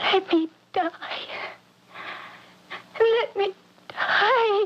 Let me die. Let me die.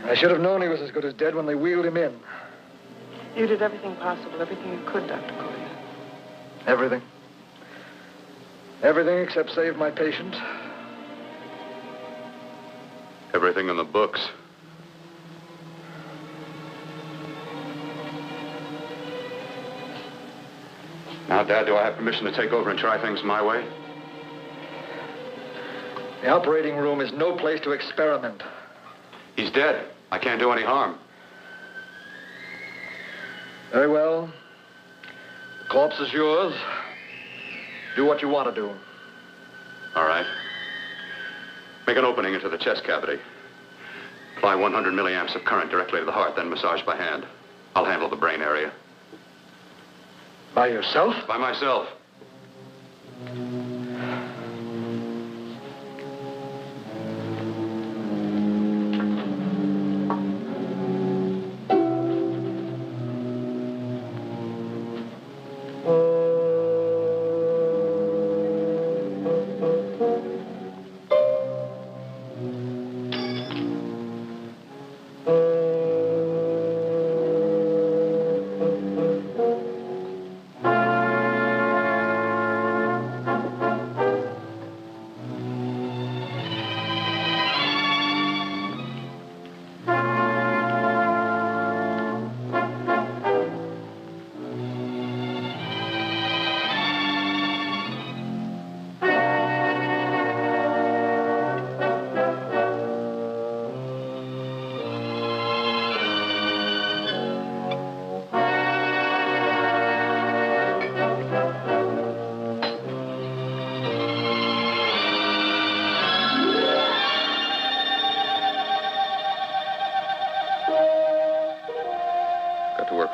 I should have known he was as good as dead when they wheeled him in. You did everything possible, everything you could, Dr. Cody. Everything. Everything except save my patient. Everything in the books. Now, Dad, do I have permission to take over and try things my way? The operating room is no place to experiment. He's dead. I can't do any harm. Very well. The corpse is yours. Do what you want to do. All right. Make an opening into the chest cavity. Apply 100 milliamps of current directly to the heart, then massage by hand. I'll handle the brain area. By yourself? By myself.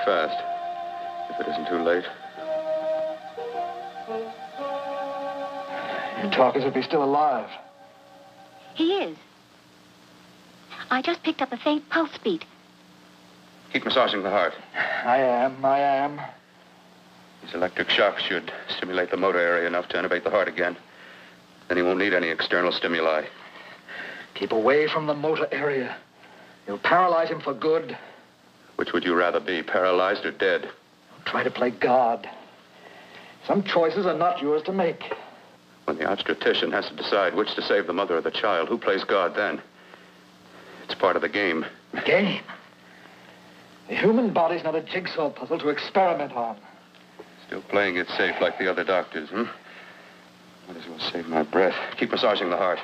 Fast, if it isn't too late. You talk as if he's still alive. He is. I just picked up a faint pulse beat. Keep massaging the heart. I am. These electric shocks should stimulate the motor area enough to innervate the heart again. Then he won't need any external stimuli. Keep away from the motor area. You'll paralyze him for good. Which would you rather be, paralyzed or dead? Don't try to play God. Some choices are not yours to make. When the obstetrician has to decide which to save the mother or the child, who plays God then? It's part of the game. Game? The human body's not a jigsaw puzzle to experiment on. Still playing it safe like the other doctors, hmm? Might as well save my breath. Keep massaging the heart.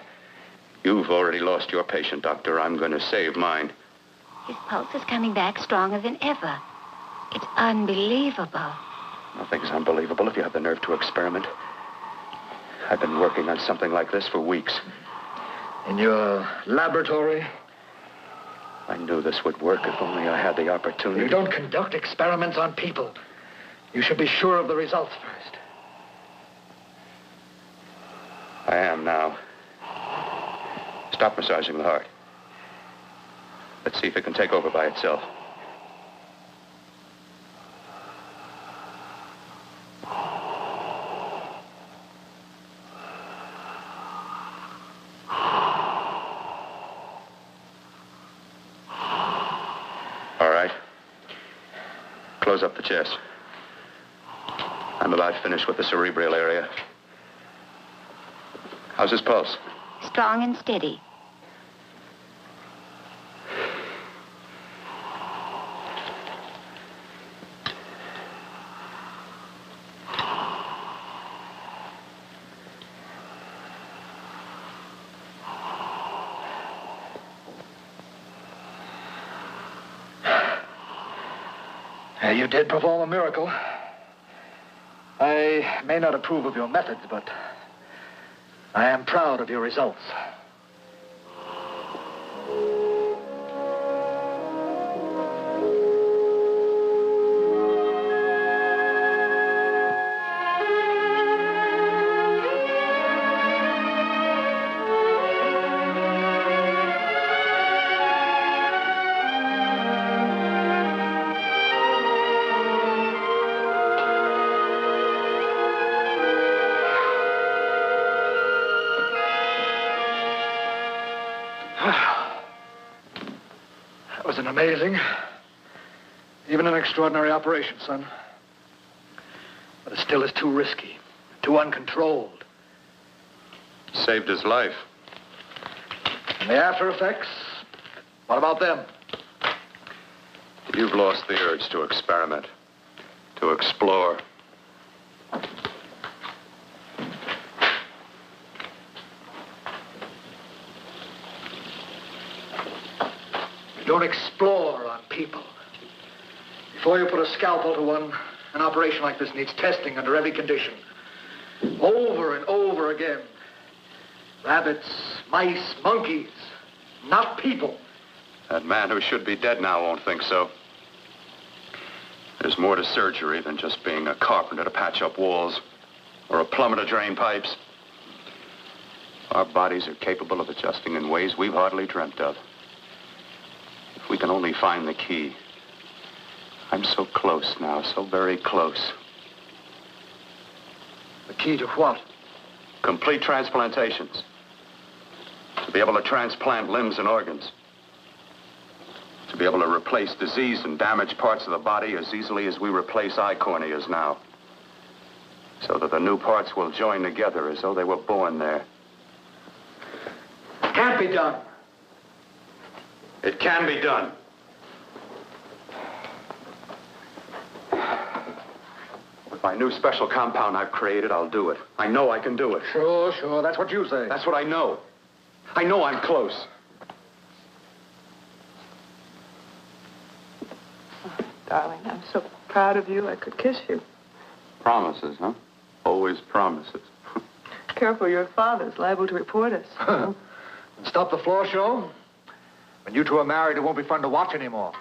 You've already lost your patient, Doctor. I'm going to save mine. His pulse is coming back stronger than ever. It's unbelievable. Nothing's unbelievable if you have the nerve to experiment. I've been working on something like this for weeks. In your laboratory? I knew this would work if only I had the opportunity. You don't conduct experiments on people. You should be sure of the results first. I am now. Stop massaging the heart. Let's see if it can take over by itself. All right. Close up the chest. I'm about finished with the cerebral area. How's his pulse? Strong and steady. You did perform a miracle. I may not approve of your methods, but I am proud of your results. That was an amazing, even an extraordinary operation, son. But it still is too risky, too uncontrolled. Saved his life. And the after effects, what about them? You've lost the urge to experiment, to explore. You don't explore on people. Before you put a scalpel to one, an operation like this needs testing under every condition. Over and over again. Rabbits, mice, monkeys, not people. That man who should be dead now won't think so. There's more to surgery than just being a carpenter to patch up walls or a plumber to drain pipes. Our bodies are capable of adjusting in ways we've hardly dreamt of. If we can only find the key. I'm so close now, so very close. The key to what? Complete transplantations. To be able to transplant limbs and organs. To be able to replace diseased and damaged parts of the body as easily as we replace eye corneas now. So that the new parts will join together as though they were born there. Can't be done. It can be done. With my new special compound I've created, I'll do it. I know I can do it. Sure. That's what you say. That's what I know. I know I'm close. Darling, I'm so proud of you, I could kiss you. Promises, huh? Always promises. Careful, your father's liable to report us. And stop the floor show? When you two are married, it won't be fun to watch anymore.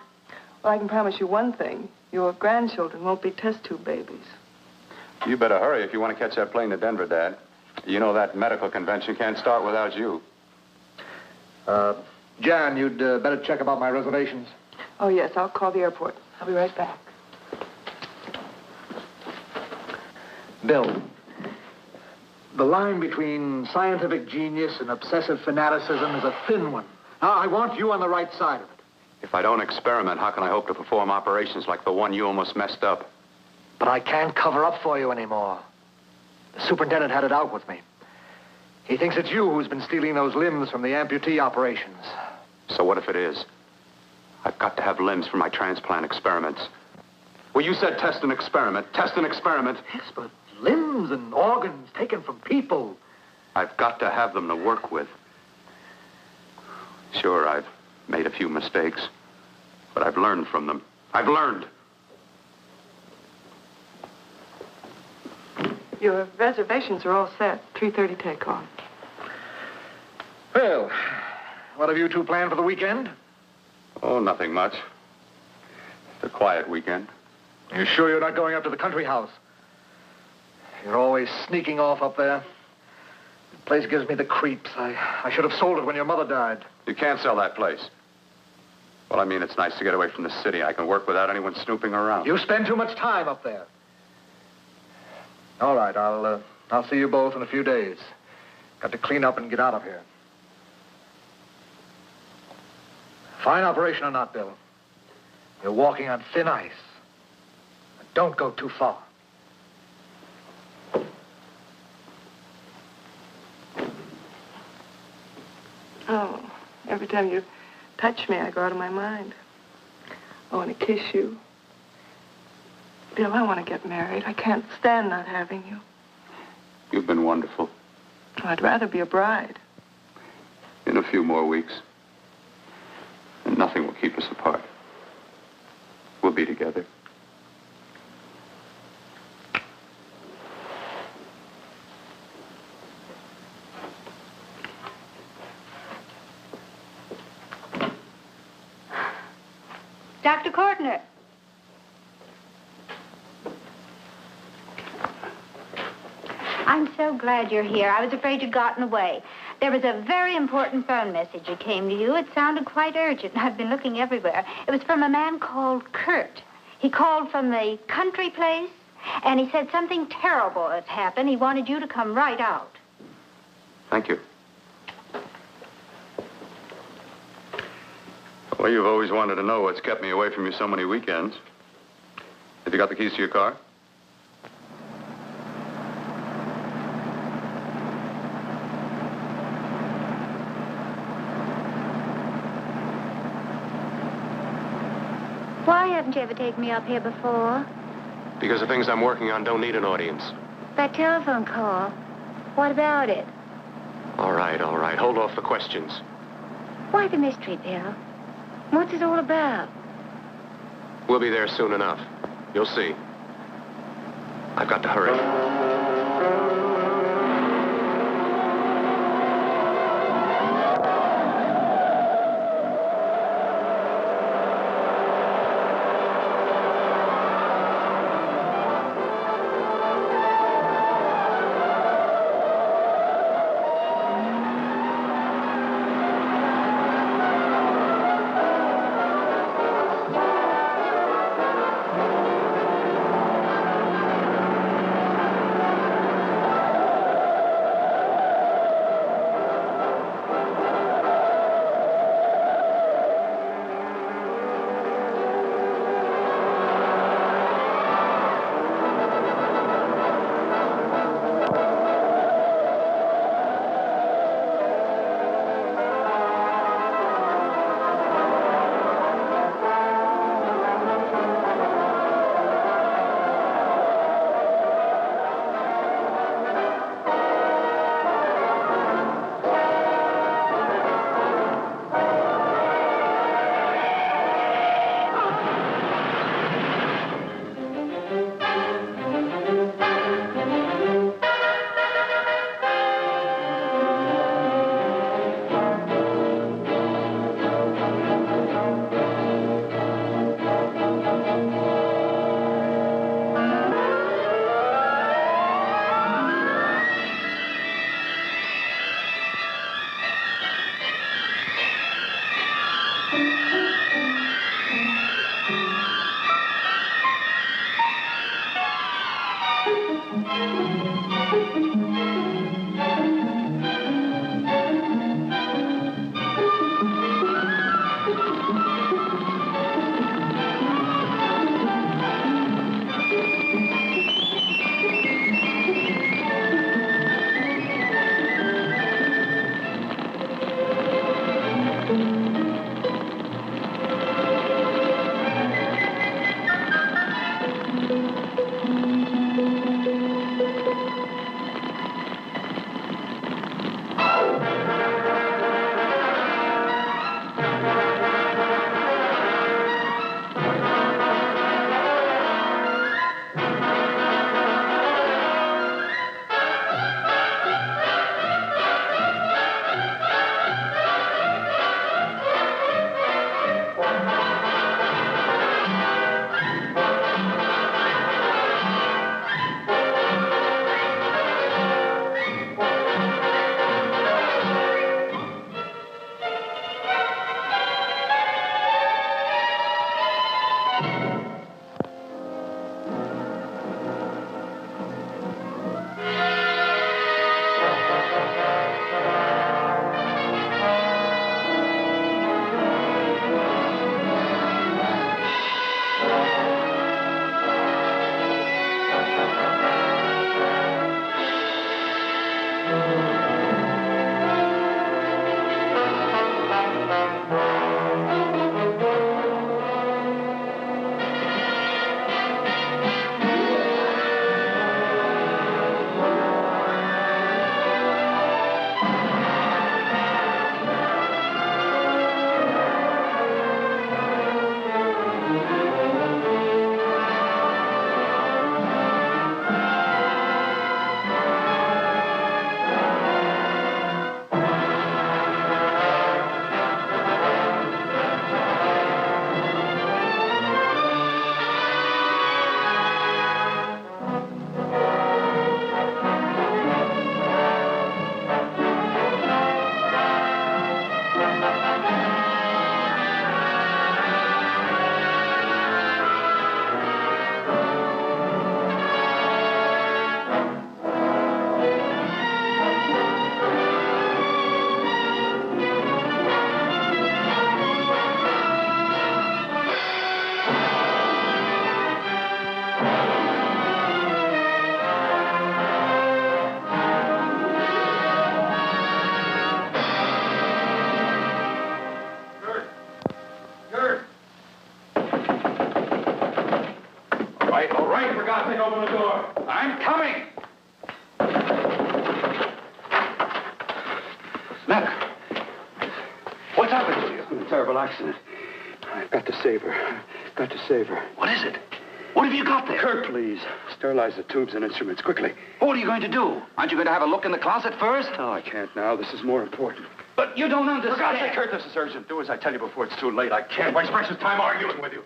Well, I can promise you one thing. Your grandchildren won't be test tube babies. You better hurry if you want to catch that plane to Denver, Dad. You know that medical convention can't start without you. Jan, you'd better check about my reservations. Oh, yes, I'll call the airport. I'll be right back. Bill, the line between scientific genius and obsessive fanaticism is a thin one. Now, I want you on the right side of it. If I don't experiment, how can I hope to perform operations like the one you almost messed up? But I can't cover up for you anymore. The superintendent had it out with me. He thinks it's you who's been stealing those limbs from the amputee operations. So what if it is? I've got to have limbs for my transplant experiments. Well, you said test and experiment. Test and experiment. Yes, but limbs and organs taken from people. I've got to have them to work with. Sure, I've made a few mistakes. learned from them. I've learned. Your reservations are all set. 3:30 takeoff. Well, what have you two planned for the weekend? Oh, nothing much. It's a quiet weekend. You sure you're not going up to the country house? You're always sneaking off up there. The place gives me the creeps. I should have sold it when your mother died. You can't sell that place. Well, I mean, it's nice to get away from the city. I can work without anyone snooping around. You spend too much time up there. All right, I'll see you both in a few days. Got to clean up and get out of here. Fine operation or not, Bill. You're walking on thin ice. Don't go too far. Oh, every time you touch me, I go out of my mind. I want to kiss you. Bill, I want to get married. I can't stand not having you. You've been wonderful. I'd rather be a bride. In a few more weeks. And nothing will keep us apart. We'll be together. Dr. Courtner. I'm so glad you're here. I was afraid you'd gotten away. There was a very important phone message that came to you. It sounded quite urgent. I've been looking everywhere. It was from a man called Kurt. He called from the country place, and he said something terrible had happened. He wanted you to come right out. Thank you. Well, you've always wanted to know what's kept me away from you so many weekends. Have you got the keys to your car? Why haven't you ever taken me up here before? Because the things I'm working on don't need an audience. That telephone call. What about it? All right. Hold off the questions. Why the mystery, Bill? What's it all about? We'll be there soon enough. You'll see. I've got to hurry. All right, for God's sake, open the door. I'm coming. Matter? What's happened to you? A terrible accident. I've got to save her. Got to save her. What is it? What have you got there? Kurt, please. Sterilize the tubes and instruments, quickly. What are you going to do? Aren't you going to have a look in the closet first? No, I can't now. This is more important. But you don't understand. For God's sake, Kurt, this is urgent. Do as I tell you before it's too late. I can't waste precious time arguing with you.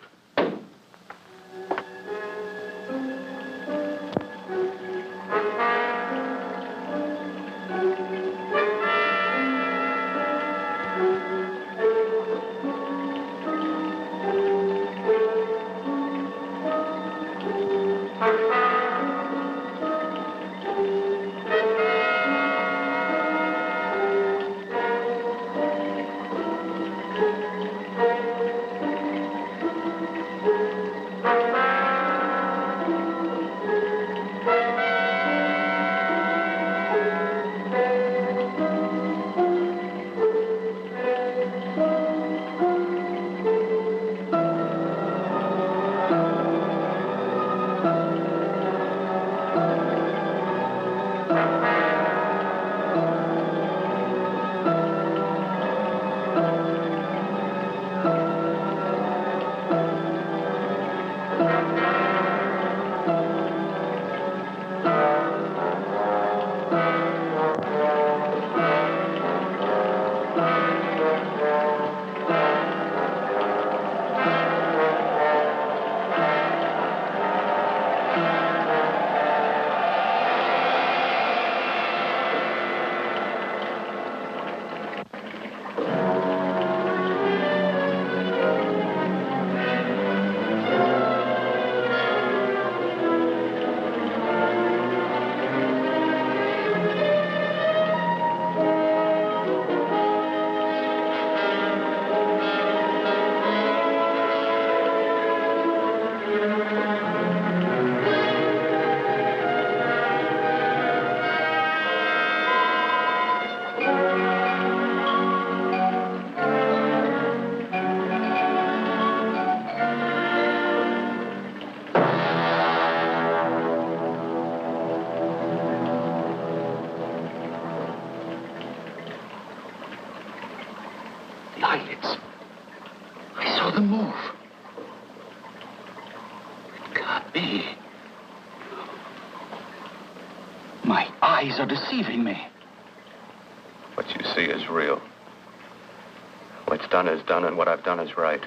Eyelids. I saw them move. It can't be. My eyes are deceiving me. What you see is real. What's done is done, and what I've done is right.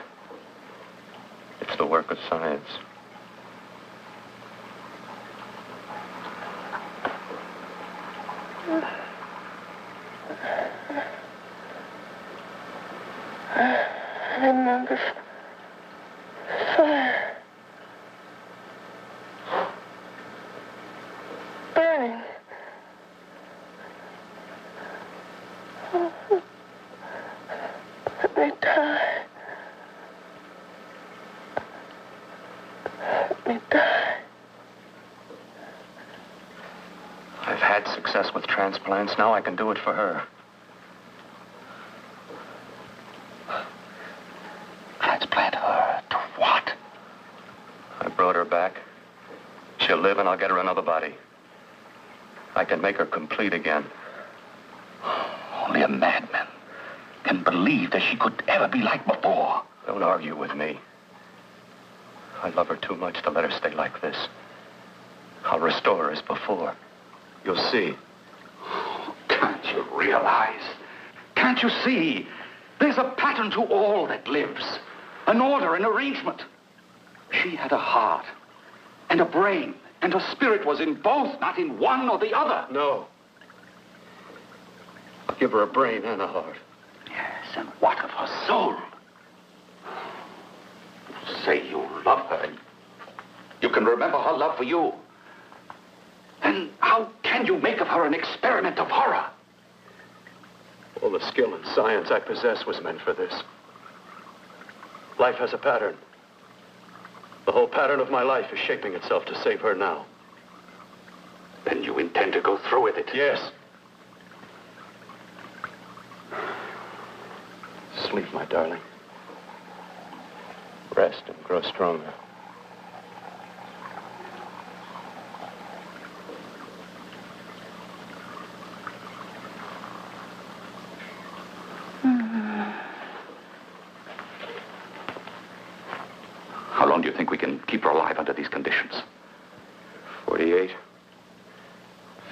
It's the work of science. I remember fire. Burning. Let me die. Let me die. I've had success with transplants. Now I can do it for her. Transplant her to what? I brought her back. She'll live, and I'll get her another body. I can make her complete again. Only a madman can believe that she could ever be like before. Don't argue with me. I love her too much to let her stay like this. I'll restore her as before. You'll see. Can't you realize? Can't you see? There's a pattern to all that lives. An order, an arrangement. She had a heart and a brain, and her spirit was in both, not in one or the other. No. I'll give her a brain and a heart. Yes, and what of her soul? Say you love her. You can remember her love for you. Then how can you make of her an experiment of horror? All the skill and science I possess was meant for this. Life has a pattern. The whole pattern of my life is shaping itself to save her now. Then you intend to go through with it? Yes. Sleep, my darling. Rest and grow stronger. How long do you think we can keep her alive under these conditions? 48.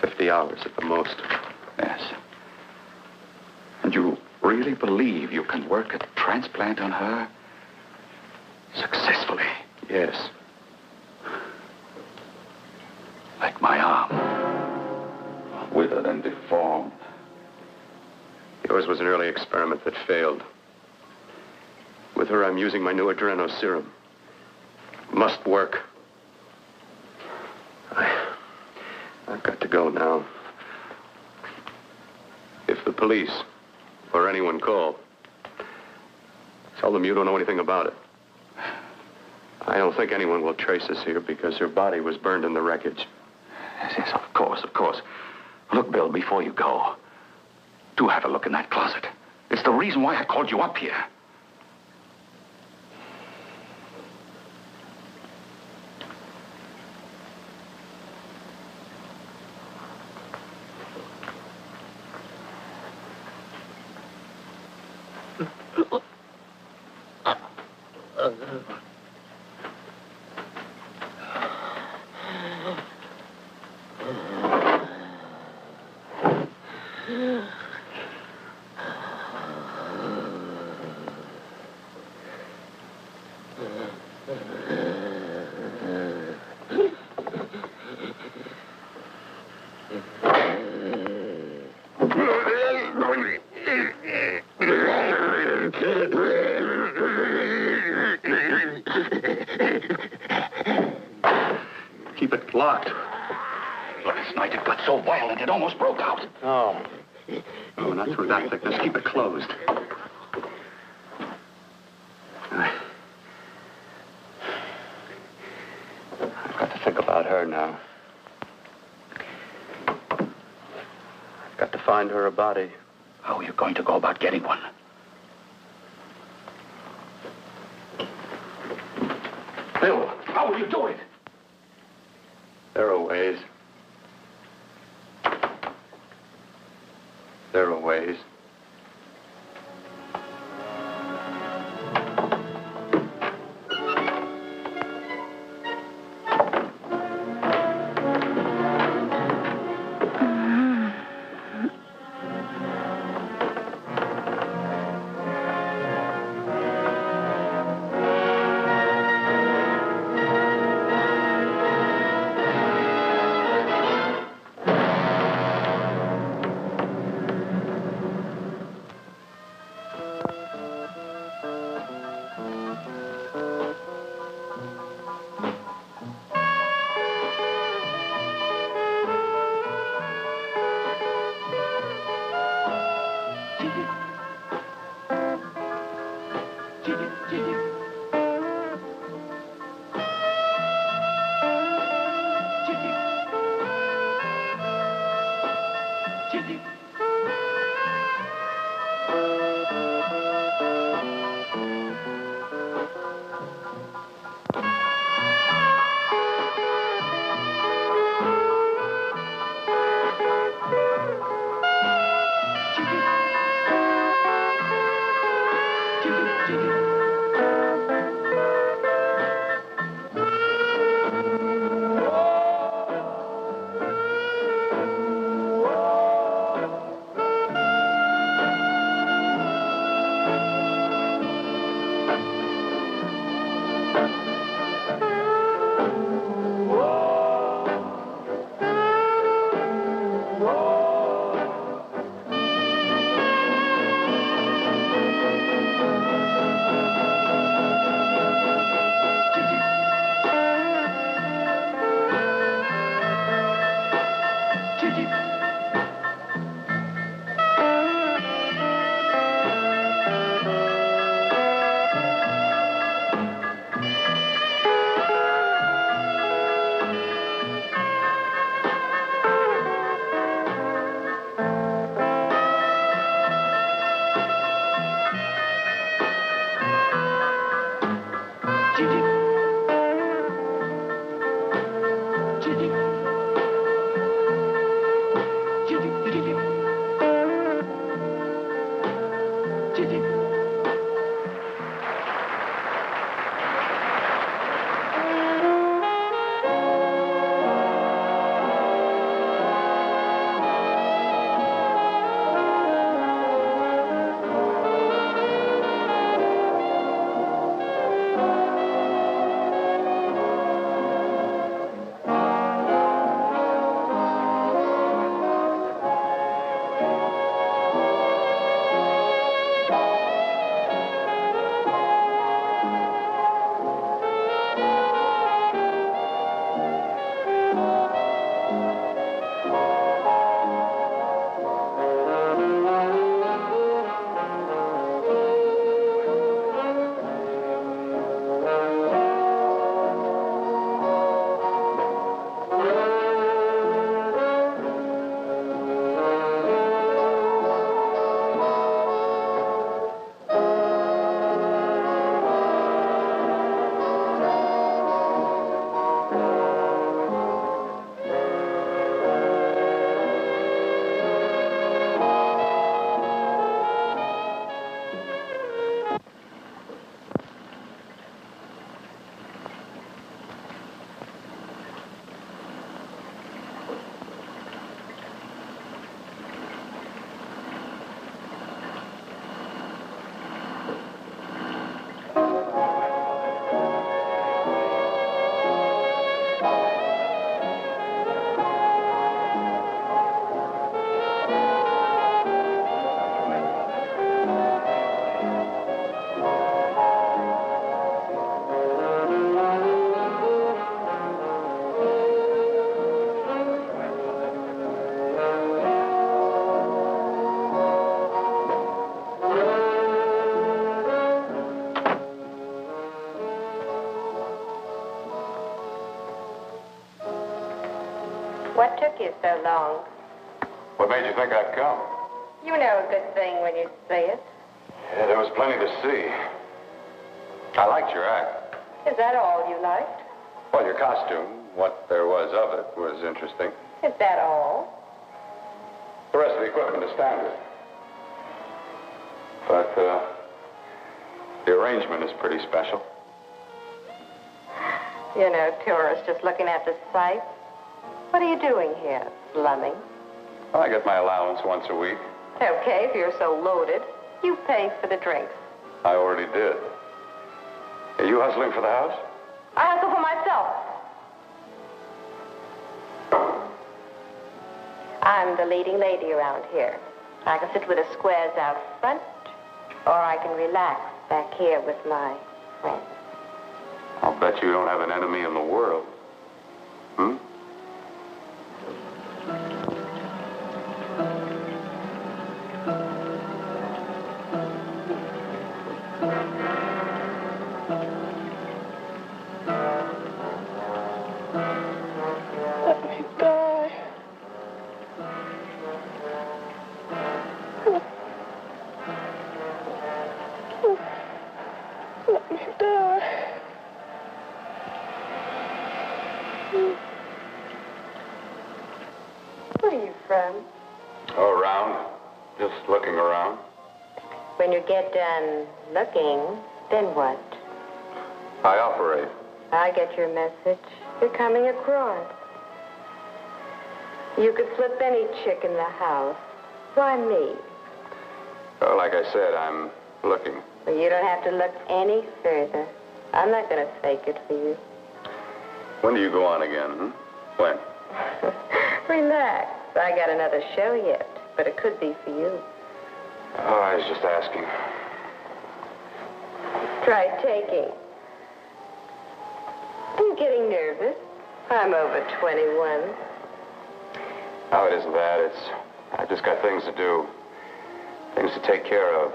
50 hours at the most. Yes. And you really believe you can work a transplant on her successfully? Yes. Like my arm. Withered and deformed. Yours was an early experiment that failed. With her, I'm using my new adreno serum. Must work. I've got to go now. If the police or anyone call, tell them you don't know anything about it. I don't think anyone will trace us here because her body was burned in the wreckage. Yes, of course, of course. Look, Bill, before you go, do have a look in that closet. It's the reason why I called you up here. Keep it locked. Last night it got so violent it almost broke out. Oh. Oh, not through that thickness. Keep it closed. I've got to think about her now. I've got to find her a body. How are you going to go about getting one? Bill, how will you do it? There are ways. There are ways. What took you so long? What made you think I'd come? You know a good thing when you say it. Yeah, there was plenty to see. I liked your act. Is that all you liked? Well, your costume, what there was of it, was interesting. Is that all? The rest of the equipment is standard. But, the arrangement is pretty special. You know, tourists just looking at the sights. What are you doing here, slumming? I get my allowance once a week. Okay, if you're so loaded, you pay for the drinks. I already did. Are you hustling for the house? I hustle for myself. I'm the leading lady around here. I can sit with the squares out front, or I can relax back here with my friends. I'll bet you don't have an enemy in the world. Hmm? Let me die. Let me die. Where are you from? Oh, around. Just looking around. When you get done looking, then what? I operate. I get your message. You're coming across. You could flip any chick in the house. Why me? Oh, like I said, I'm looking. Well, you don't have to look any further. I'm not going to fake it for you. When do you go on again, hmm? When? Relax. I got another show yet, but it could be for you. Oh, I was just asking. Try taking. Are you getting nervous? I'm over 21. No, it isn't that. I've just got things to do. Things to take care of.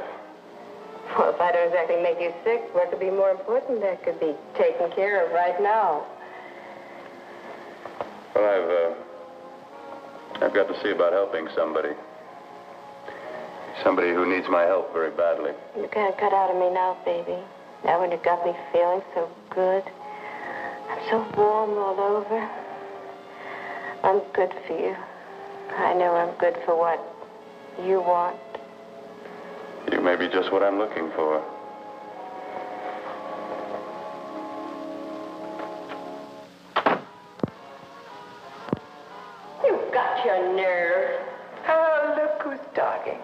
Well, if I don't exactly make you sick, what could be more important that could be taken care of right now? Well, I've got to see about helping somebody. Somebody who needs my help very badly. You can't cut out of me now, baby. Now when you got me feeling so good. I'm so warm all over. I'm good for you. I know I'm good for what you want. You may be just what I'm looking for. You've got your nerve. Oh, look who's talking.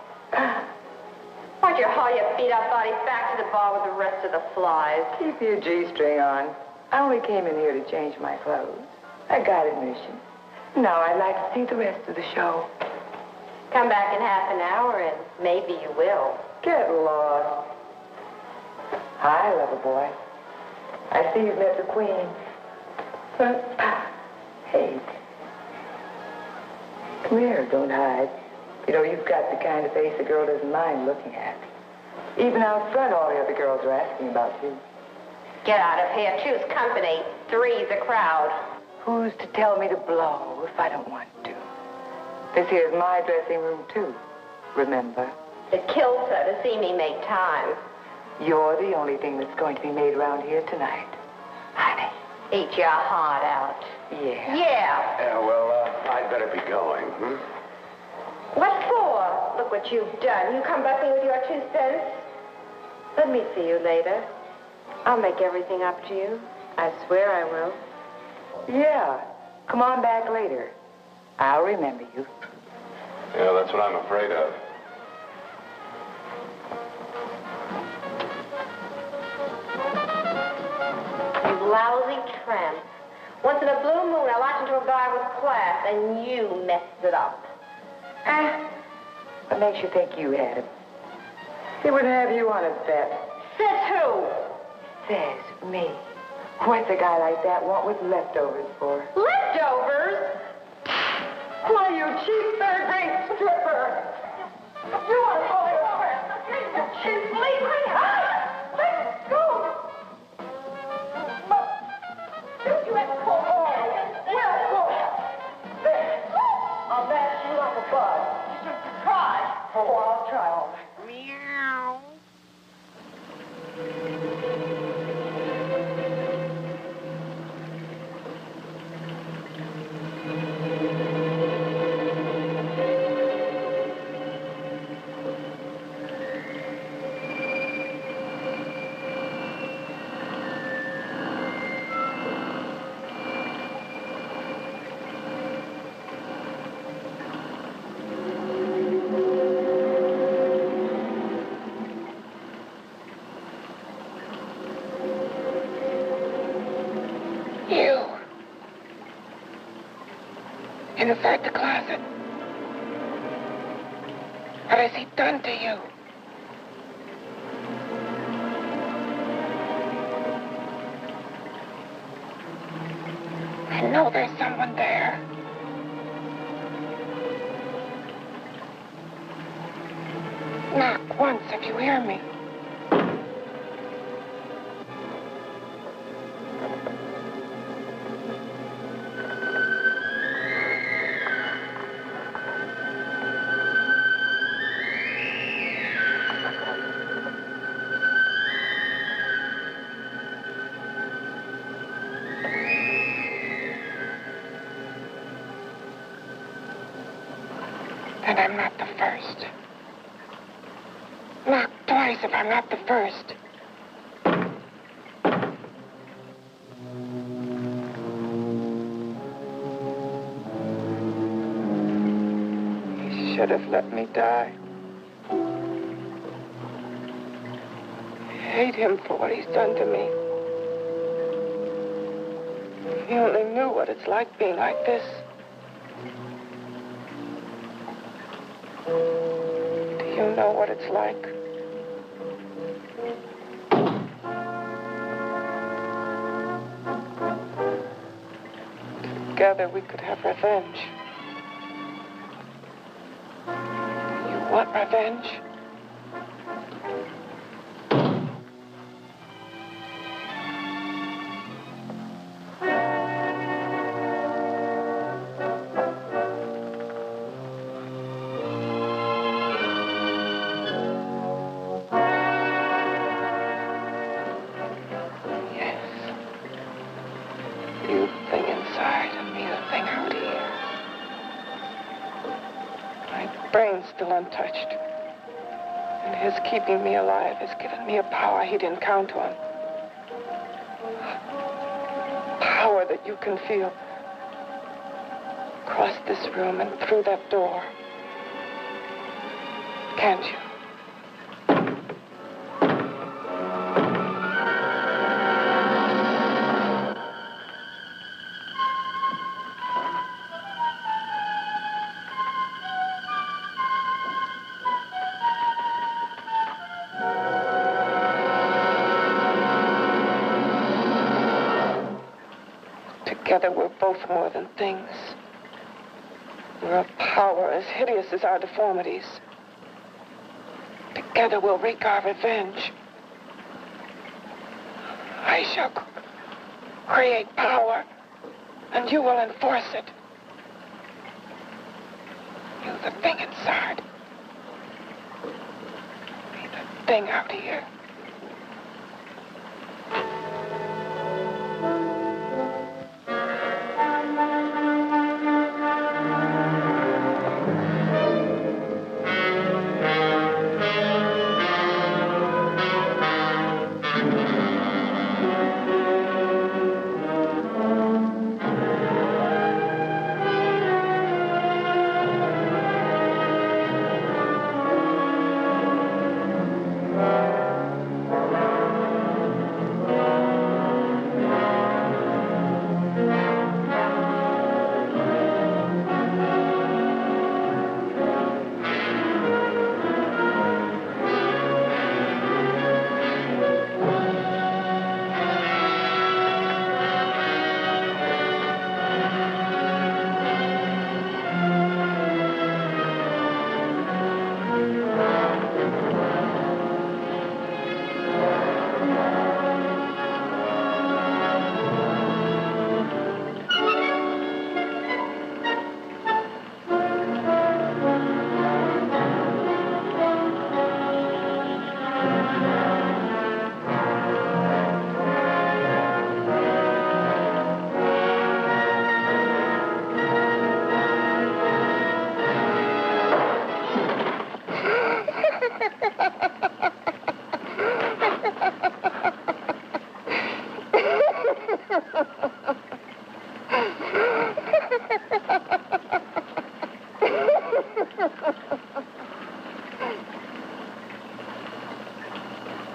Why'd you haul your beat-up body back to the bar with the rest of the flies? Keep your G-string on. I only came in here to change my clothes. I got admission. Now I'd like to see the rest of the show. Come back in half an hour and maybe you will. Get lost. Hi, lover boy. I see you've met the queen. Hey. Come here, don't hide. You know, you've got the kind of face a girl doesn't mind looking at. Even out front, all the other girls are asking about you. Get out of here. Choose company. Three's a crowd. Who's to tell me to blow if I don't want to? This here's my dressing room, too. Remember? It kills her to see me make time. You're the only thing that's going to be made around here tonight. Honey. Eat your heart out. Yeah. Yeah. Yeah, well, I'd better be going, hmm? What for? Look what you've done. You come busting with your 2 cents. Let me see you later. I'll make everything up to you. I swear I will. Yeah. Come on back later. I'll remember you. Yeah, that's what I'm afraid of. You lousy tramp. Once in a blue moon, I latched into a guy with class, and you messed it up. What makes you think you had him? He would have you on a bet. Says who? Says me. What's a guy like that want with leftovers for? Leftovers? Why, you cheap third-rate stripper! You are falling over! You cheap leaving! Let go! You had to pull over. Well, there. Oh, I'll try all right. Meow. You. Inside the closet. What has he done to you? I know there's someone there. Knock once if you hear me. And I'm not the first. Knock twice if I'm not the first. He should have let me die. I hate him for what he's done to me. If he only knew what it's like being like this. You know what it's like. Together we could have revenge. You want revenge? Still untouched. And his keeping me alive has given me a power he didn't count on. Power that you can feel. Across this room and through that door. Can't you? Together, we're both more than things. We're a power as hideous as our deformities. Together, we'll wreak our revenge. I shall create power, and you will enforce it. You, the thing inside. Me, the thing out here.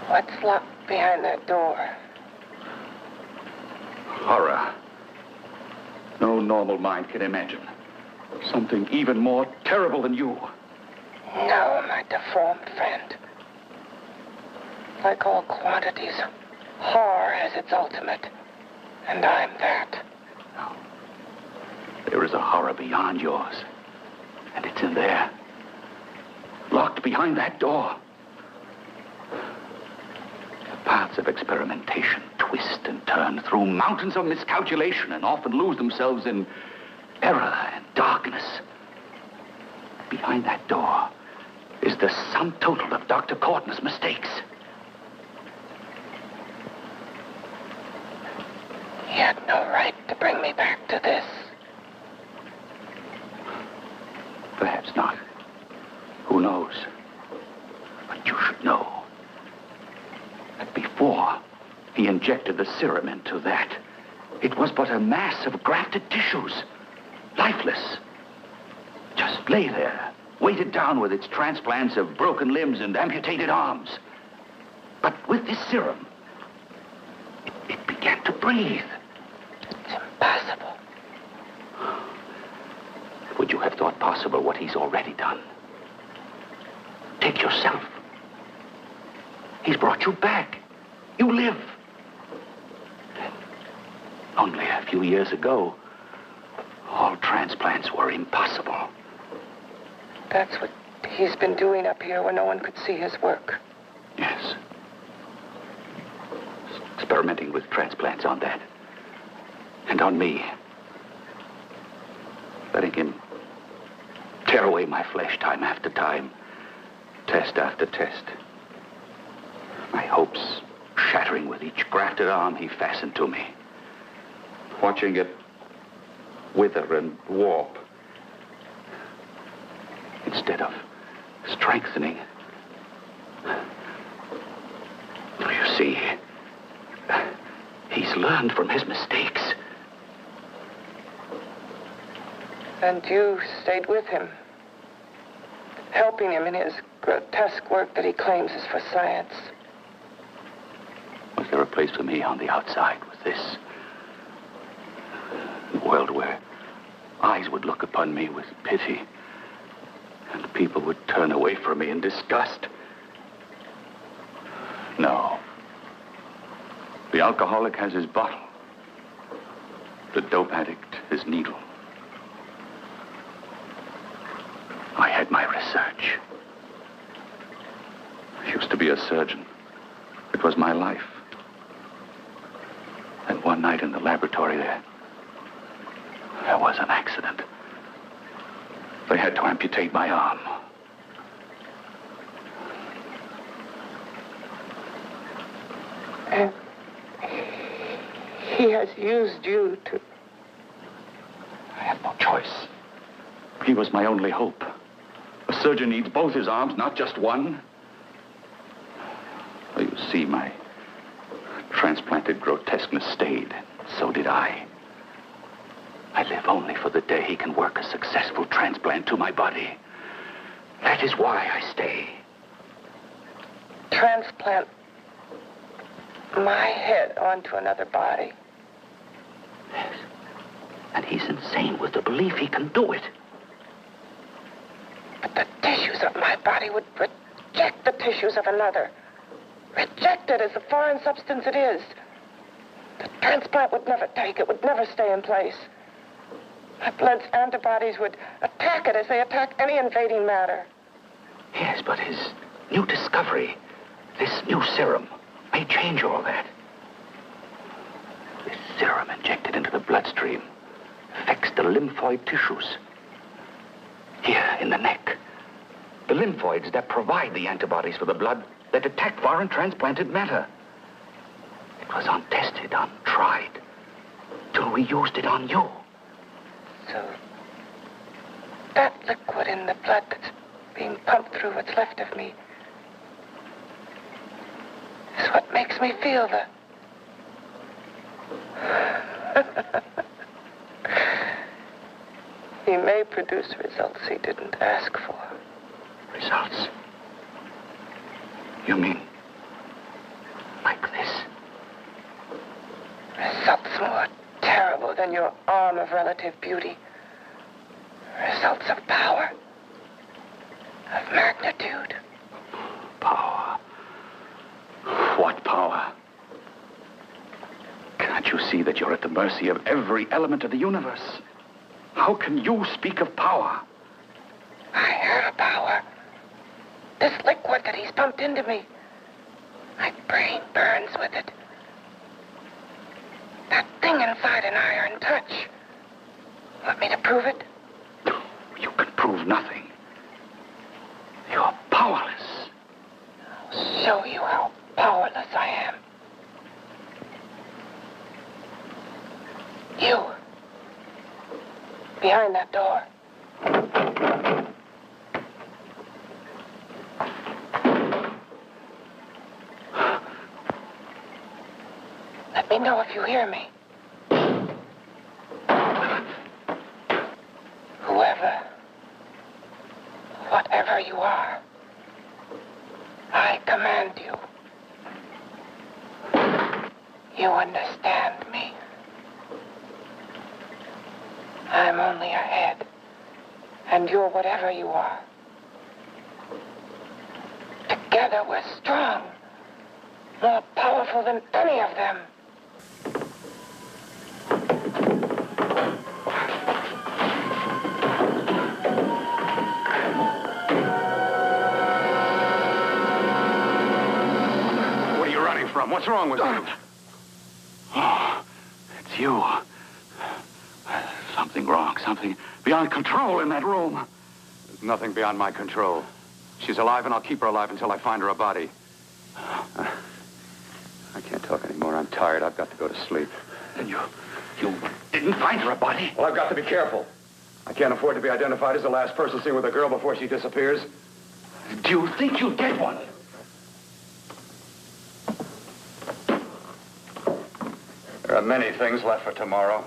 What's locked behind that door? Horror. No normal mind can imagine. Something even more terrible than you. No, my deformed friend. Like all quantities, horror has its ultimate. And I'm that. No. There is a horror beyond yours. And it's in there. Locked behind that door. The paths of experimentation twist and turn through mountains of miscalculation and often lose themselves in error and darkness. Behind that door is the sum total of Dr. Corton's mistakes. He had no right to bring me back to this. Perhaps not. Who knows? But you should know that before he injected the serum into that, it was but a mass of grafted tissues, lifeless. Just lay there, weighted down with its transplants of broken limbs and amputated arms. But with this serum, it began to breathe. It's impossible. Would you have thought possible what he's already done? Take yourself. He's brought you back. You live. Only a few years ago, all transplants were impossible. That's what he's been doing up here where no one could see his work. Yes. Experimenting with transplants on that. And on me. Letting him tear away my flesh time after time. Test after test. My hopes shattering with each grafted arm he fastened to me. Watching it wither and warp. Instead of strengthening. You see, he's learned from his mistakes. And you stayed with him, helping him in his grotesque work that he claims is for science. Was there a place for me on the outside with this? A world where eyes would look upon me with pity and people would turn away from me in disgust? No. The alcoholic has his bottle. The dope addict his needle. I had my research. I used to be a surgeon. It was my life. And one night in the laboratory there was an accident. They had to amputate my arm. And he has used you to... I had no choice. He was my only hope. A surgeon needs both his arms, not just one. Well, you see, my transplanted grotesqueness stayed. So did I. I live only for the day he can work a successful transplant to my body. That is why I stay. Transplant my head onto another body. Yes. And he's insane with the belief he can do it. But the tissues of my body would reject the tissues of another. Reject it as the foreign substance it is. The transplant would never take it, would never stay in place. My blood's antibodies would attack it as they attack any invading matter. Yes, but his new discovery, this new serum, may change all that. This serum injected into the bloodstream affects the lymphoid tissues. Here in the neck. The lymphoids that provide the antibodies for the blood that attack foreign transplanted matter. It was untested, untried, till we used it on you. So, that liquid in the blood that's being pumped through what's left of me is what makes me feel the He may produce results he didn't ask for. Results? You mean like this? Results more terrible than your arm of relative beauty. Results of power. Of magnitude. Power. What power? Can't you see that you're at the mercy of every element of the universe? How can you speak of power? I have power. This liquid that he's pumped into me. My brain burns with it. That thing inside an iron touch. Want me to prove it? You can prove nothing. You're powerless. I'll show you how powerless I am. You. Behind that door. Let me know if you hear me. Whoever, whatever you are, I command you. You understand me. I'm only a head, and you're whatever you are. Together we're strong, more powerful than any of them. What are you running from? What's wrong with you? Oh, it's you. Something wrong, something beyond control in that room. There's nothing beyond my control. She's alive, and I'll keep her alive until I find her a body. I can't talk anymore. I'm tired. I've got to go to sleep. And you didn't find her a body? Well, I've got to be careful. I can't afford to be identified as the last person seen with a girl before she disappears. Do you think you'll get one? There are many things left for tomorrow.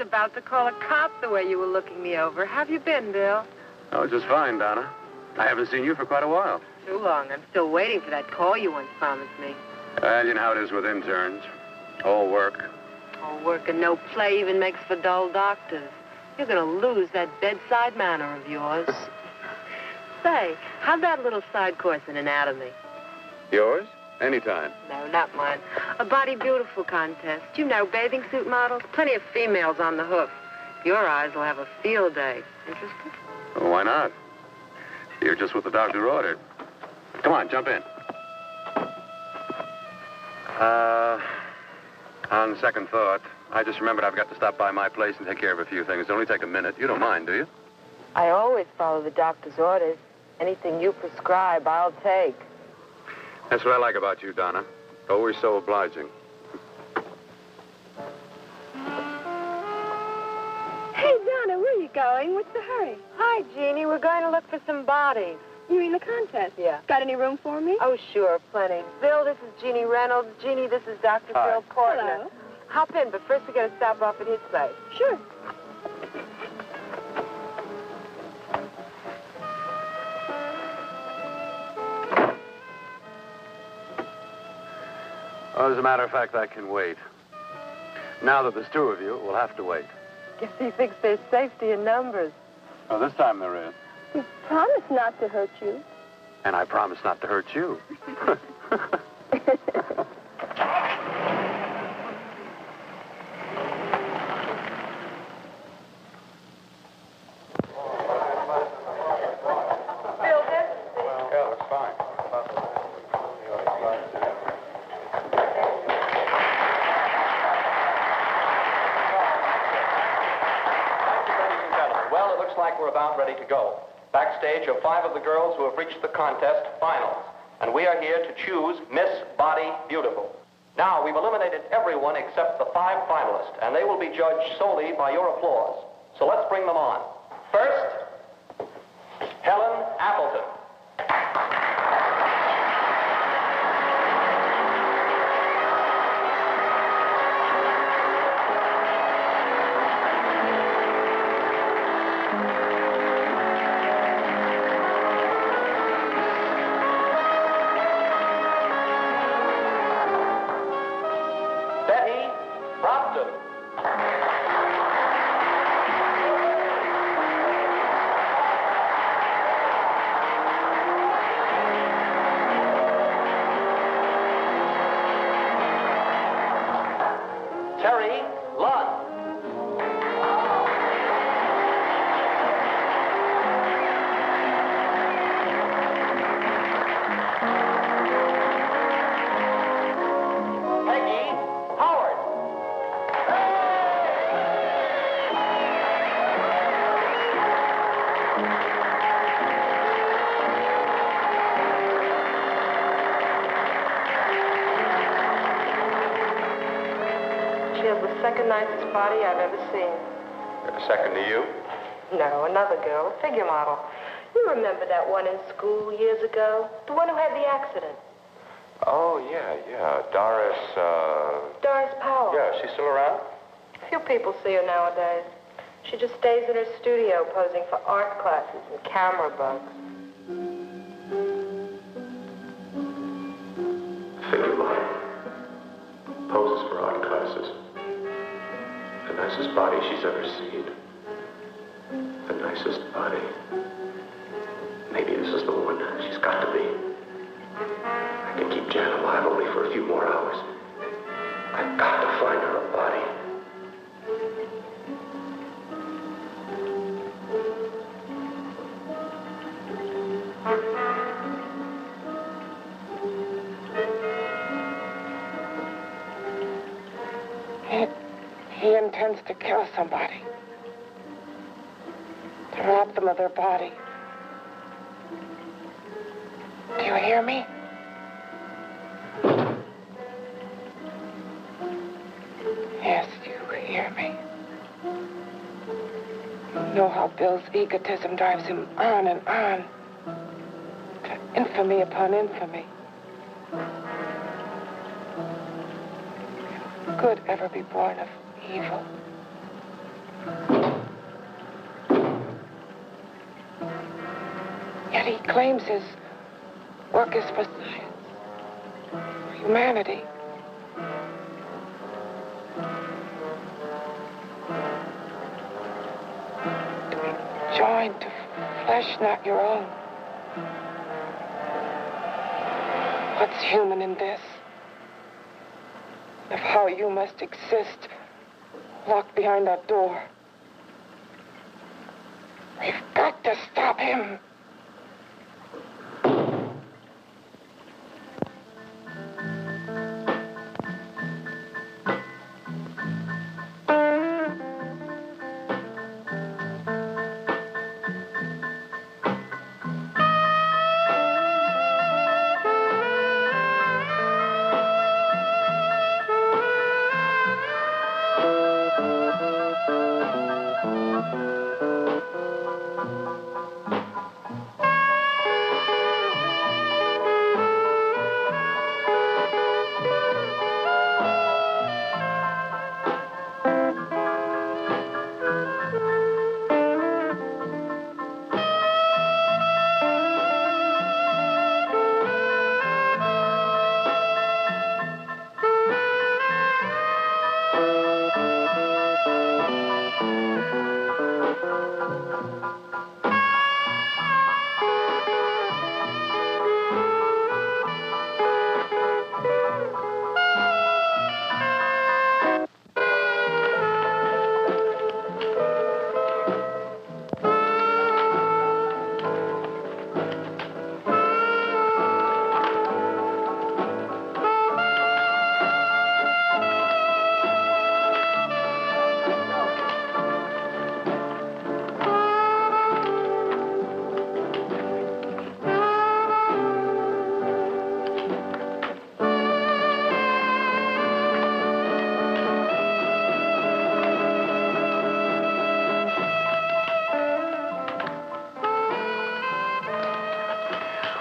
About to call a cop the way you were looking me over. How have you been, Bill? Oh, just fine, Donna. I haven't seen you for quite a while. Too long. I'm still waiting for that call you once promised me. Well, you know how it is with interns. All work. All work and no play even makes for dull doctors. You're going to lose that bedside manner of yours. Say, how'd that little side course in anatomy? Yours? Anytime. No, not mine. A Body Beautiful contest. You know, bathing suit models. Plenty of females on the hoof. Your eyes will have a field day. Interested? Well, why not? You're just what the doctor ordered. Come on, jump in. On second thought, I just remembered I've got to stop by my place and take care of a few things. It'll only take a minute. You don't mind, do you? I always follow the doctor's orders. Anything you prescribe, I'll take. That's what I like about you, Donna. Always so obliging. Hey, Donna, where are you going? What's the hurry? Hi, Jeannie. We're going to look for some bodies. You mean the contest? Yeah. Got any room for me? Oh, sure, plenty. Bill, this is Jeannie Reynolds. Jeannie, this is Dr. Hi. Bill Portner. Hello. Hop in, but first we gotta stop off at his place. Sure. Well, as a matter of fact, I can wait. Now that there's two of you, we'll have to wait. Guess he thinks there's safety in numbers. Oh, this time there is. We promise not to hurt you. And I promise not to hurt you. We're about ready to go. Backstage are 5 of the girls who have reached the contest finals, and we are here to choose Miss Body Beautiful. Now, we've eliminated everyone except the 5 finalists, and they will be judged solely by your applause. So let's bring them on. First, Helen Appleton. Second nicest body I've ever seen. Second to you? No, another girl, a figure model. You remember that one in school years ago? The one who had the accident. Oh, yeah. Doris, Doris Powell. Yeah, she's still around? Few people see her nowadays. She just stays in her studio posing for art classes and camera bugs. Figure model. Poses for art classes. The nicest body she's ever seen. The nicest body. Maybe this is the one. She's got to be. I can keep Jan alive only for a few more hours. I've got to find her a body. He intends to kill somebody. To rob them of their body. Do you hear me? Yes, you hear me. You know how Bill's egotism drives him on and on. To infamy upon infamy. Can good ever be born of evil? Yet he claims his work is for science, for humanity. To be joined to flesh not your own. What's human in this? Of how you must exist, locked behind that door. We've got to stop him.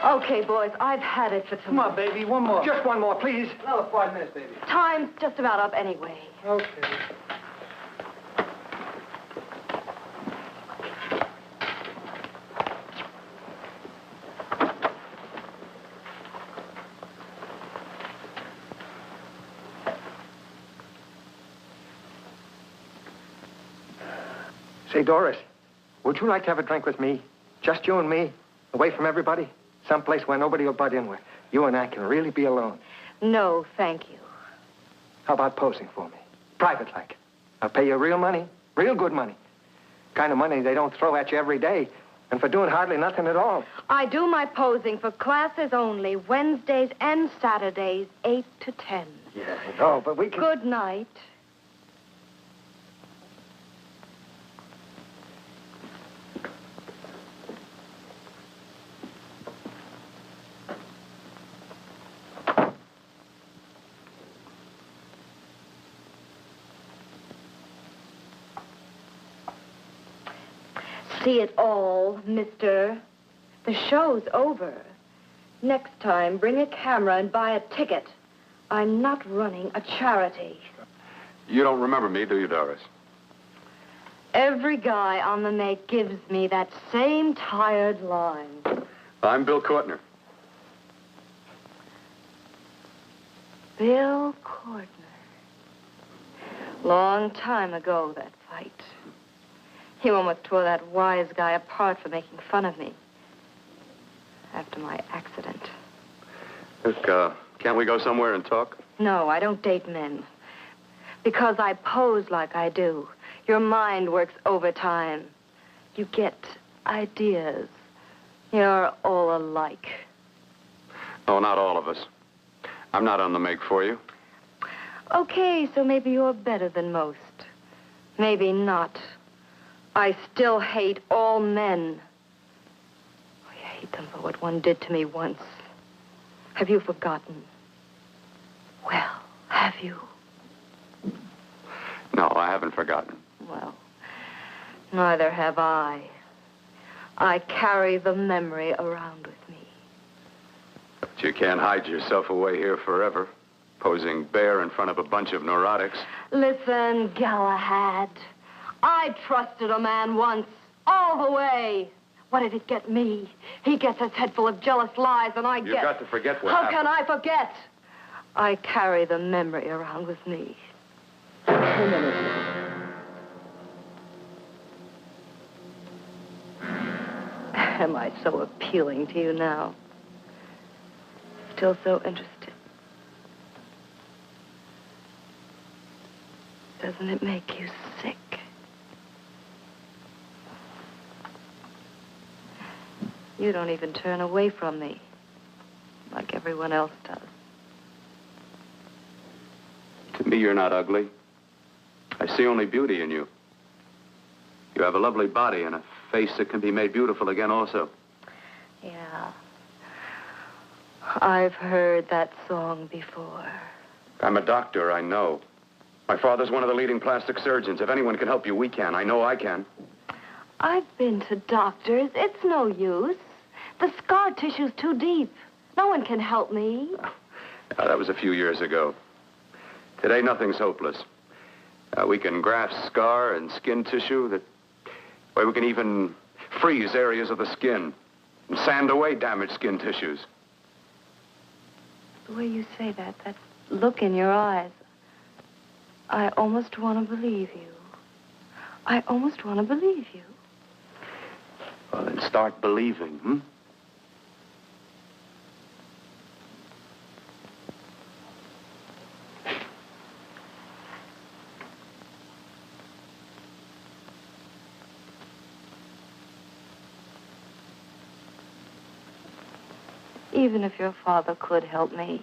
Okay, boys, I've had it for tonight. Come on, baby, one more. Just one more, please. Another 5 minutes, baby. Time's just about up anyway. Okay. Say, Doris, would you like to have a drink with me? Just you and me, away from everybody? Someplace where nobody will butt in, where you and I can really be alone. No, thank you. How about posing for me? Private like. I'll pay you real money, real good money. Kind of money they don't throw at you every day, and for doing hardly nothing at all. I do my posing for classes only, Wednesdays and Saturdays, 8 to 10. Yeah, I know, but we can... Good night. See it all, mister. The show's over. Next time, bring a camera and buy a ticket. I'm not running a charity. You don't remember me, do you, Doris? Every guy on the make gives me that same tired line. I'm Bill Courtner. Bill Courtner. Long time ago, that fight. You almost tore that wise guy apart for making fun of me. After my accident. Look, can't we go somewhere and talk? No, I don't date men. Because I pose like I do. Your mind works overtime. You get ideas. You're all alike. Oh, not all of us. I'm not on the make for you. Okay, so maybe you're better than most. Maybe not. I still hate all men. I hate them for what one did to me once. Have you forgotten? Well, have you? No, I haven't forgotten. Well, neither have I. I carry the memory around with me. But you can't hide yourself away here forever, posing bare in front of a bunch of neurotics. Listen, Galahad. I trusted a man once, all the way. What did it get me? He gets his head full of jealous lies, and I get... You've got to forget what happened. How can I forget? I carry the memory around with me. Am I so appealing to you now? Still so interested? Doesn't it make you sick? You don't even turn away from me, like everyone else does. To me, you're not ugly. I see only beauty in you. You have a lovely body and a face that can be made beautiful again also. Yeah. I've heard that song before. I'm a doctor, I know. My father's one of the leading plastic surgeons. If anyone can help you, we can. I know I can. I've been to doctors. It's no use. The scar tissue's too deep. No one can help me. That was a few years ago. Today, nothing's hopeless. We can graft scar and skin tissue that... Well, we can even freeze areas of the skin and sand away damaged skin tissues. The way you say that look in your eyes, I almost want to believe you. I almost want to believe you. Well, then start believing, hmm? Even if your father could help me,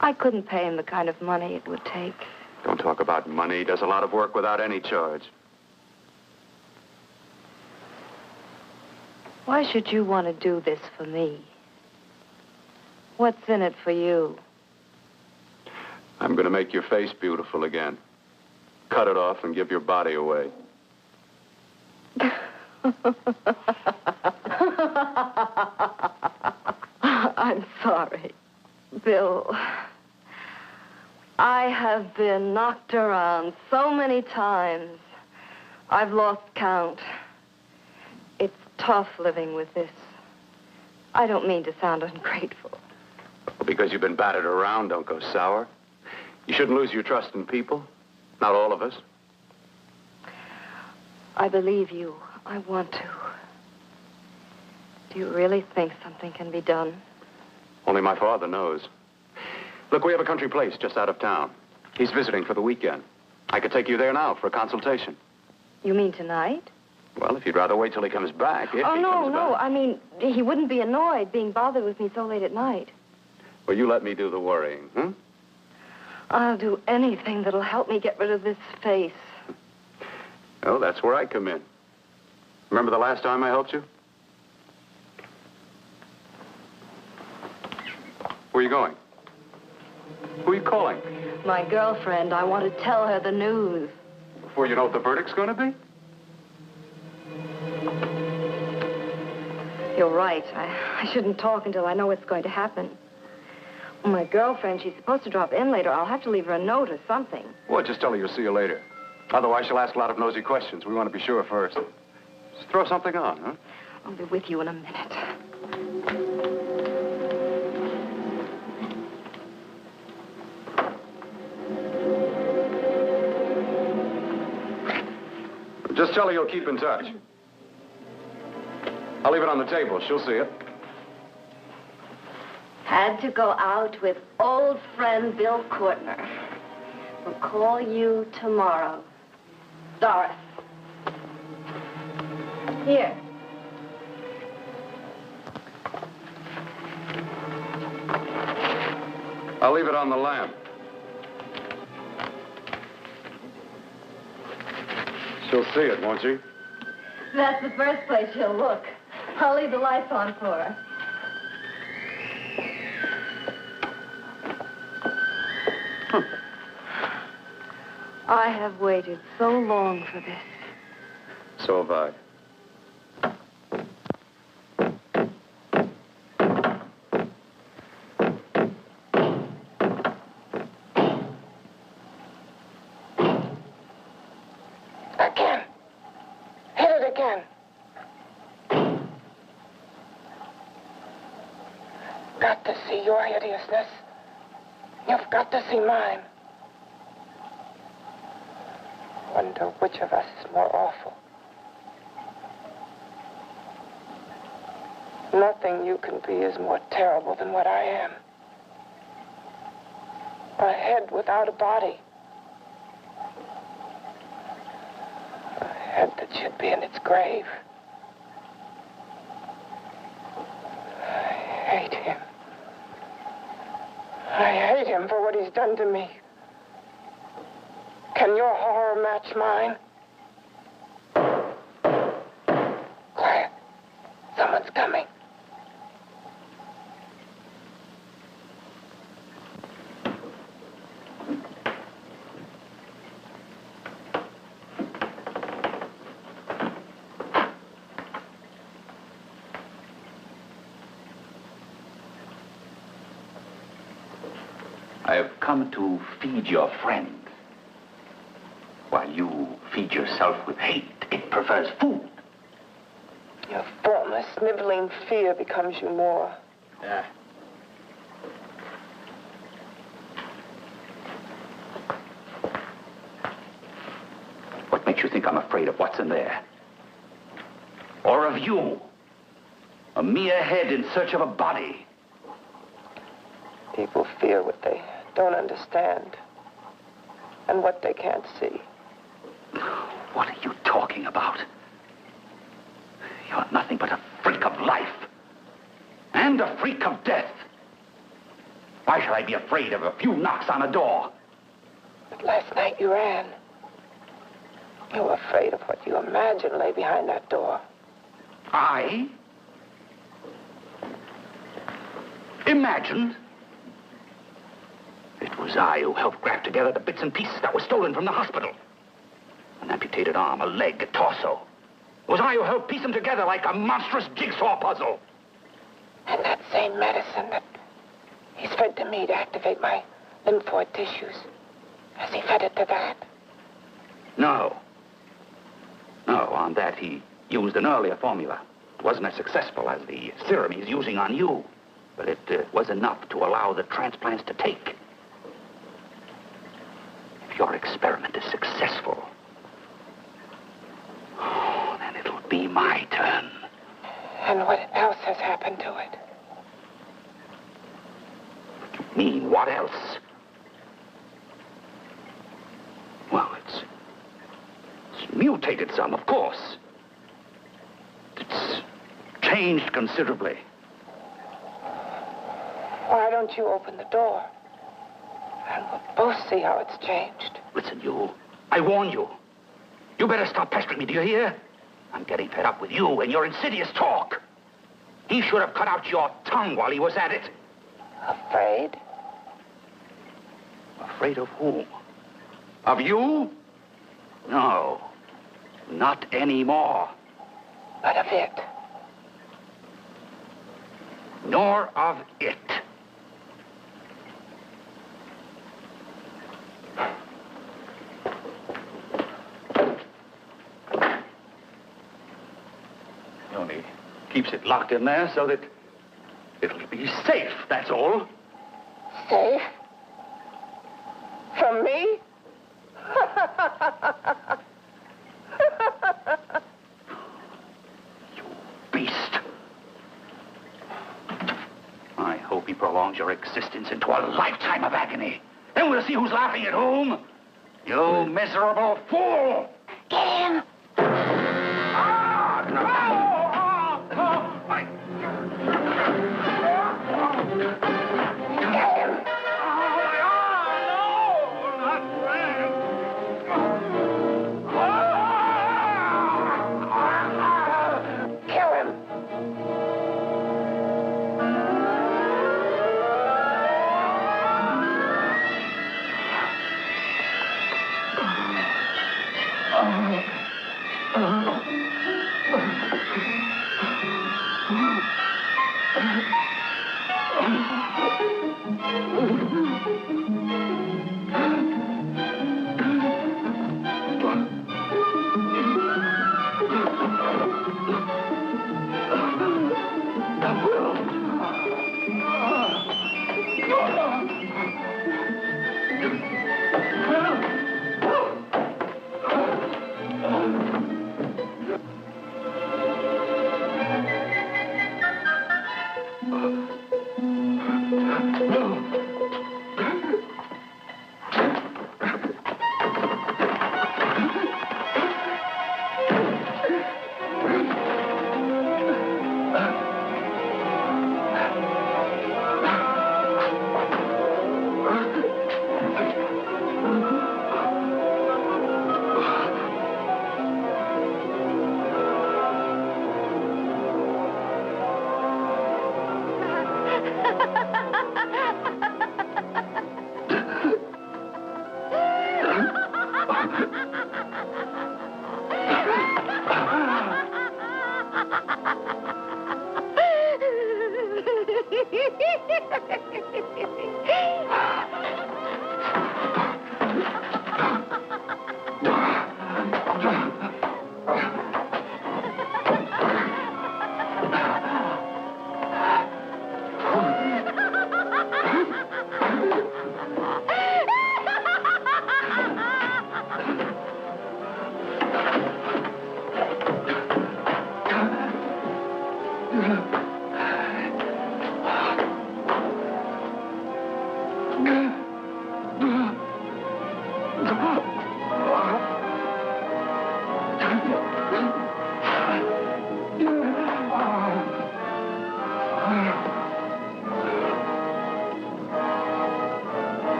I couldn't pay him the kind of money it would take. Don't talk about money. He does a lot of work without any charge. Why should you want to do this for me? What's in it for you? I'm going to make your face beautiful again. Cut it off and give your body away. I'm sorry, Bill. I have been knocked around so many times. I've lost count. It's tough living with this. I don't mean to sound ungrateful. Well, because you've been battered around, don't go sour. You shouldn't lose your trust in people. Not all of us. I believe you. I want to. Do you really think something can be done? Only my father knows. Look, we have a country place just out of town. He's visiting for the weekend. I could take you there now for a consultation. You mean tonight? Well, if you'd rather wait till he comes back. Oh, no. I mean, he wouldn't be annoyed being bothered with me so late at night. Well, you let me do the worrying, hmm? I'll do anything that'll help me get rid of this face. Well, that's where I come in. Remember the last time I helped you? Where are you going? Who are you calling? My girlfriend. I want to tell her the news. Before you know what the verdict's going to be? You're right. I shouldn't talk until I know what's going to happen. My girlfriend, she's supposed to drop in later. I'll have to leave her a note or something. Well, just tell her you'll see you later. Otherwise, she'll ask a lot of nosy questions. We want to be sure first. Just throw something on, huh? I'll be with you in a minute. Just tell her you'll keep in touch. I'll leave it on the table. She'll see it. Had to go out with old friend Bill Courtner. We'll call you tomorrow. Doris. Here. I'll leave it on the lamp. She'll see it, won't she? That's the first place she'll look. I'll leave the lights on for her. I have waited so long for this. So have I. Again. Hit it again. Got to see your hideousness. You've got to see mine. Wonder which of us is more awful. Nothing you can be is more terrible than what I am. A head without a body. A head that should be in its grave. I hate him. I hate him for what he's done to me. Can your horror match mine? Quiet. Someone's coming. I have come to feed your friend. While you feed yourself with hate, it prefers food. Your formless, sniveling fear becomes you more. Yeah. What makes you think I'm afraid of what's in there? Or of you? A mere head in search of a body. People fear what they don't understand and what they can't see. What are you talking about? You're nothing but a freak of life. And a freak of death. Why should I be afraid of a few knocks on a door? But last night you ran. You were afraid of what you imagined lay behind that door. I? Imagined? It was I who helped grab together the bits and pieces that were stolen from the hospital. An amputated arm, a leg, a torso. It was I who helped piece them together like a monstrous jigsaw puzzle. And that same medicine that he's fed to me to activate my lymphoid tissues. Has he fed it to that? No. No, on that he used an earlier formula. It wasn't as successful as the serum he's using on you. But it was enough to allow the transplants to take. If your experiment is successful, then it'll be my turn. And what else has happened to it? What do you mean, what else? Well, it's mutated some, of course. It's changed considerably. Why don't you open the door? And we'll both see how it's changed. Listen, you. I warn you. You better stop pestering me, do you hear? I'm getting fed up with you and your insidious talk. He should have cut out your tongue while he was at it. Afraid? Afraid of whom? Of you? No. Not anymore. But of it. Nor of it. He only keeps it locked in there so that it'll be safe, that's all. Safe? From me? You beast. I hope he prolongs your existence into a lifetime of agony. Then we'll see who's laughing at whom. You miserable fool! Get him! Ah, no!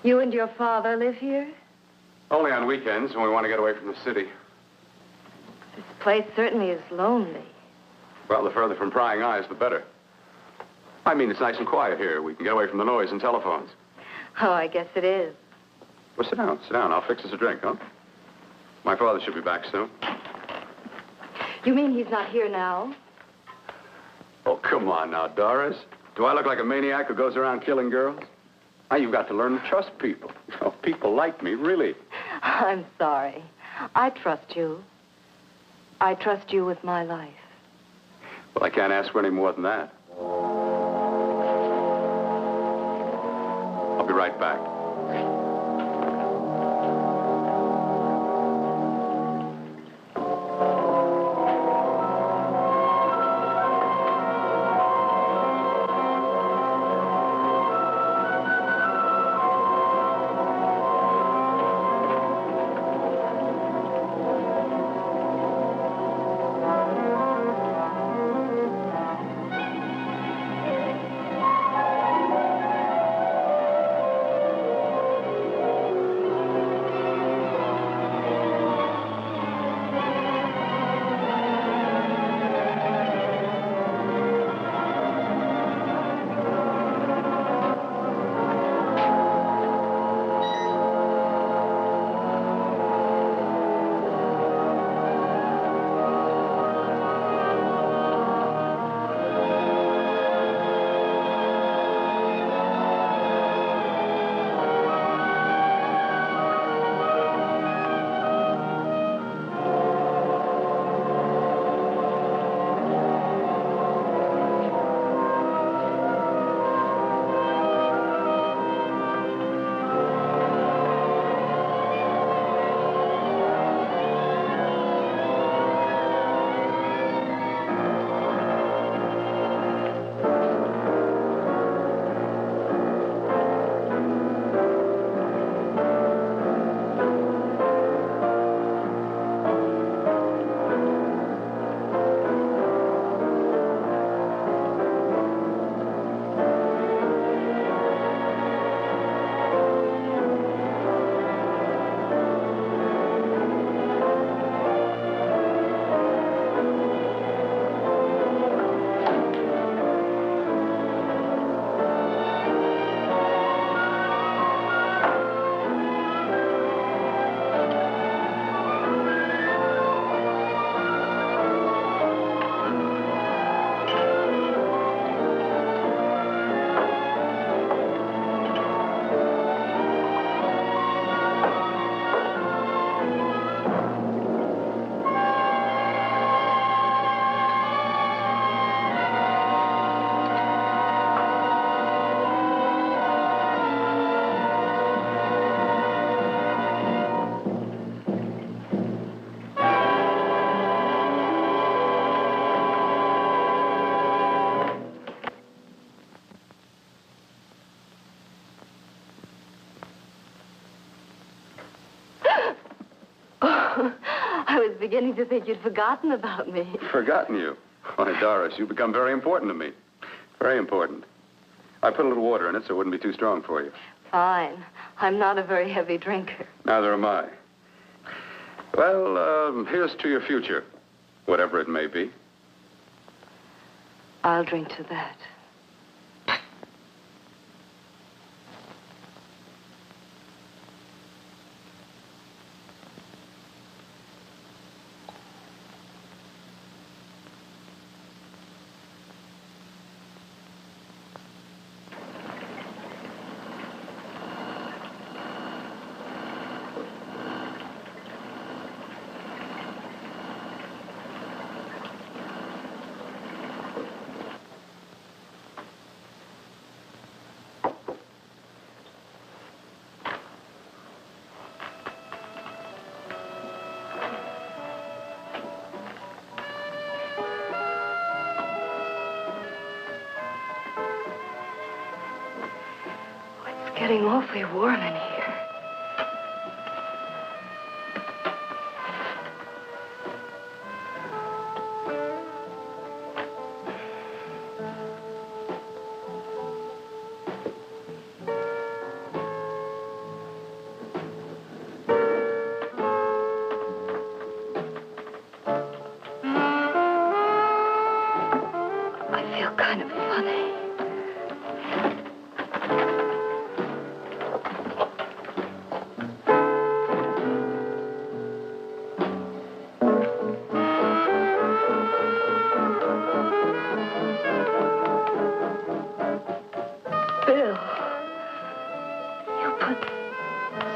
You and your father live here? Only on weekends when we want to get away from the city. This place certainly is lonely. Well, the further from prying eyes, the better. I mean, it's nice and quiet here. We can get away from the noise and telephones. Oh, I guess it is. Well, sit down. Sit down. I'll fix us a drink, huh? My father should be back soon. You mean he's not here now? Oh, come on now, Doris. Do I look like a maniac who goes around killing girls? Now, you've got to learn to trust people. Oh, people like me, really. I'm sorry. I trust you. I trust you with my life. Well, I can't ask for any more than that. I'll be right back. I was beginning to think you'd forgotten about me. Forgotten you? Why, Doris, you've become very important to me. Very important. I put a little water in it so it wouldn't be too strong for you. Fine. I'm not a very heavy drinker. Neither am I. Well, here's to your future, whatever it may be. I'll drink to that. Getting awfully warm in here.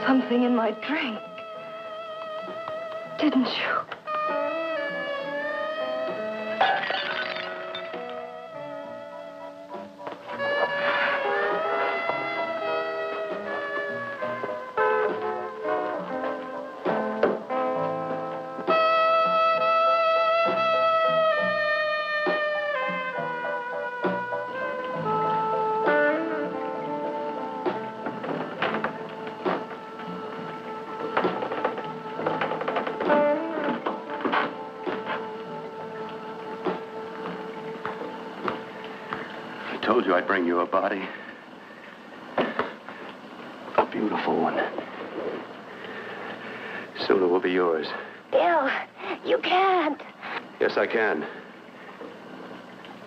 something in my drink. Didn't you? I told you I'd bring you a body. A beautiful one. Soon it will be yours. Bill, you can't. Yes, I can.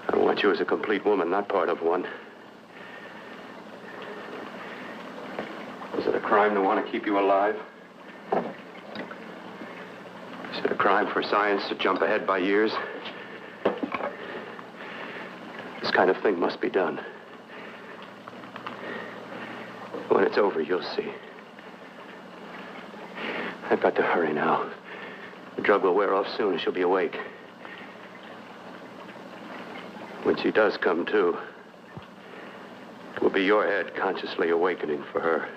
I want you as a complete woman, not part of one. Is it a crime to want to keep you alive? Is it a crime for science to jump ahead by years? This kind of thing must be done. When it's over, you'll see. I've got to hurry now. The drug will wear off soon and she'll be awake. When she does come to, it will be your head consciously awakening for her.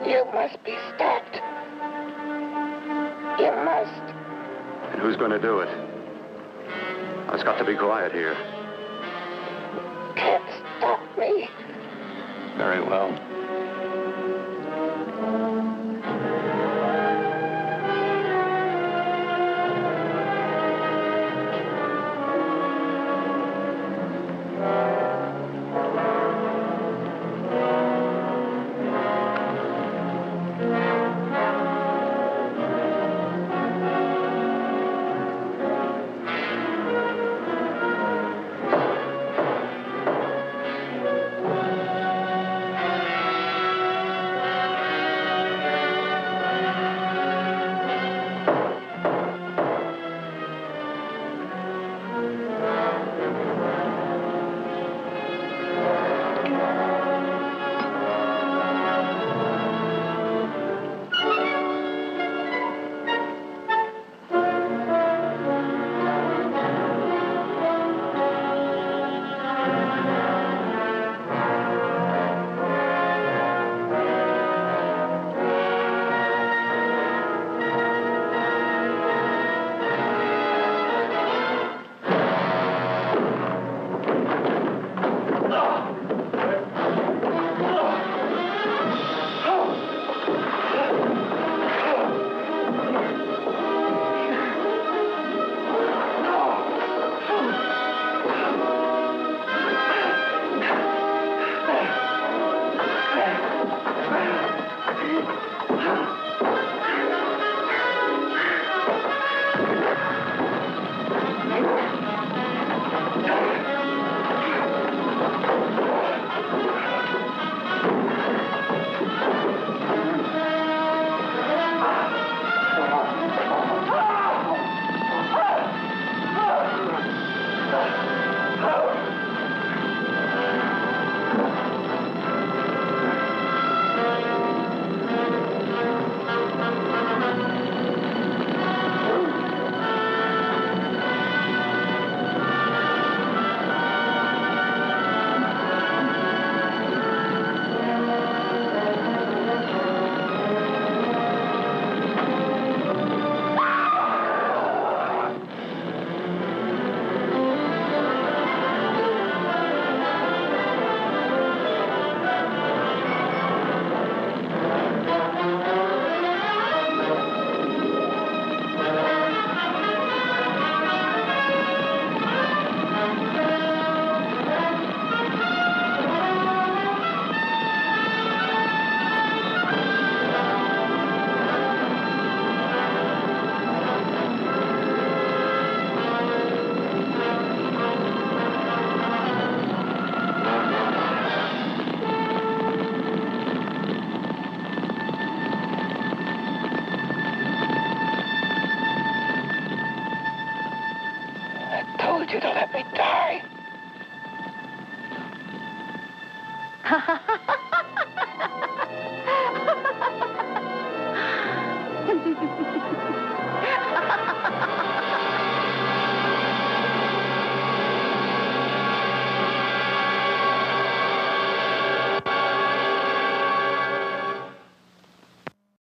You must be stopped. You must. And who's going to do it? It's got to be quiet here. Can't stop me. Very well.